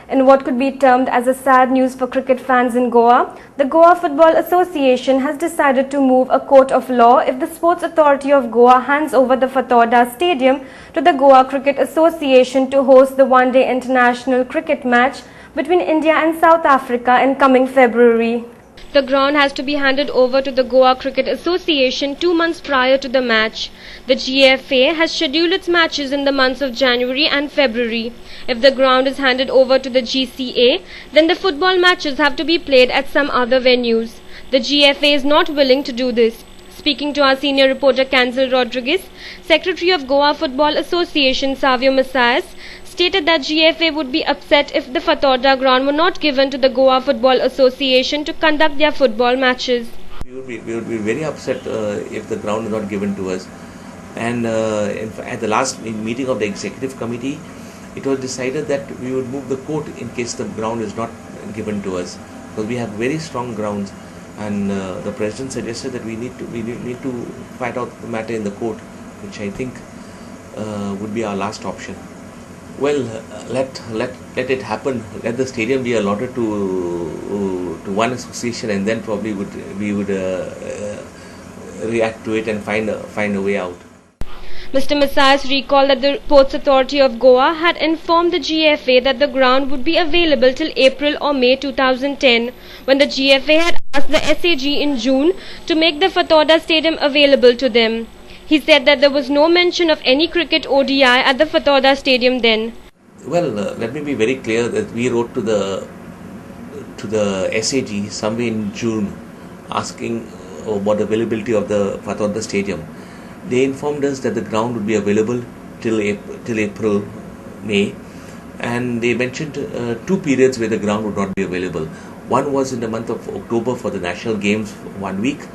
In what could be termed as a sad news for cricket fans in Goa, the Goa Football Association has decided to move a court of law if the Sports Authority of Goa hands over the 4dec Stadium to the Goa Cricket Association to host the one-day international cricket match between India and South Africa in coming February. The ground has to be handed over to the Goa Cricket Association 2 months prior to the match. The GFA has scheduled its matches in the months of January and February. If the ground is handed over to the GCA, then the football matches have to be played at some other venues. The GFA is not willing to do this. Speaking to our senior reporter Cancel Rodriguez, Secretary of Goa Football Association Savio Messias stated that GFA would be upset if the 4dec ground were not given to the Goa Football Association to conduct their football matches. We would be very upset if the ground is not given to us. And at the last meeting of the executive committee, it was decided that we would move the court in case the ground is not given to us, because we have very strong grounds. And the president suggested that we need to fight out the matter in the court, which I think would be our last option. Well, let it happen. Let the stadium be allotted to one association, and then probably we would react to it and find a way out. Mr. Messias recalled that the Sports Authority of Goa had informed the GFA that the ground would be available till April or May 2010, when the GFA had asked the SAG in June to make the 4dec Stadium available to them. He said that there was no mention of any cricket ODI at the 4dec Stadium then. Well, let me be very clear that we wrote to the SAG somewhere in June asking about the availability of the 4dec Stadium. They informed us that the ground would be available till April, May, and they mentioned 2 periods where the ground would not be available. One was in the month of October for the national games, 1 week,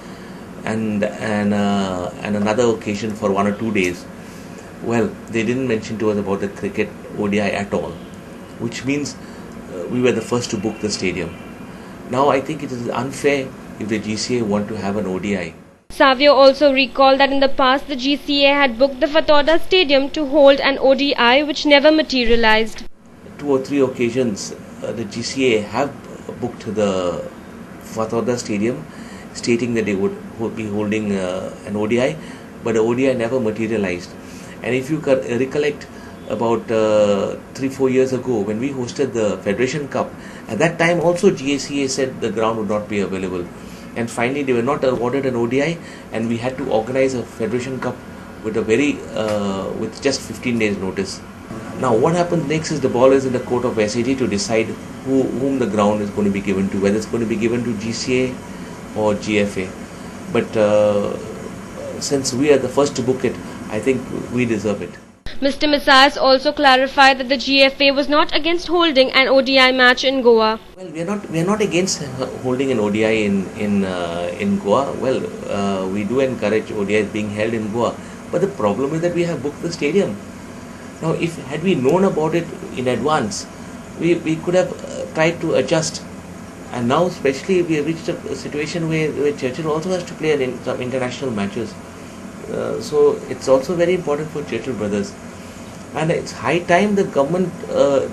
and another occasion for 1 or 2 days. Well, they didn't mention to us about the cricket ODI at all, which means we were the first to book the stadium. Now I think it is unfair if the GCA want to have an ODI. Savio also recalled that in the past the GCA had booked the 4dec Stadium to hold an ODI which never materialized. 2 or 3 occasions the GCA have booked the 4dec Stadium, stating that they would be holding an ODI, but the ODI never materialized. And if you recollect about 3-4 years ago when we hosted the Federation Cup, at that time also GCA said the ground would not be available. And finally they were not awarded an ODI, and we had to organize a Federation Cup with with just 15 days notice. Now what happens next is the ball is in the court of SAG to decide whom the ground is going to be given to, whether it's going to be given to GCA or GFA. But since we are the first to book it, I think we deserve it. Mr. Messias also clarified that the GFA was not against holding an ODI match in Goa. Well, we are not against holding an ODI in Goa. Well, we do encourage ODIs being held in Goa, but the problem is that we have booked the stadium. Now, had we known about it in advance, we could have tried to adjust. And now, especially, we have reached a situation where Churchill also has to play some international matches. So it's also very important for Churchill brothers. And it's high time the government,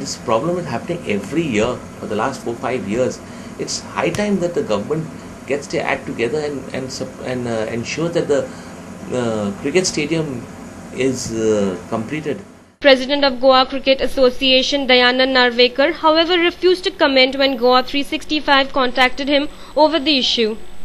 this problem is happening every year for the last 4-5 years. It's high time that the government gets their act together and ensure that the cricket stadium is completed. President of Goa Cricket Association Dayanand Narvekar, however, refused to comment when Goa 365 contacted him over the issue.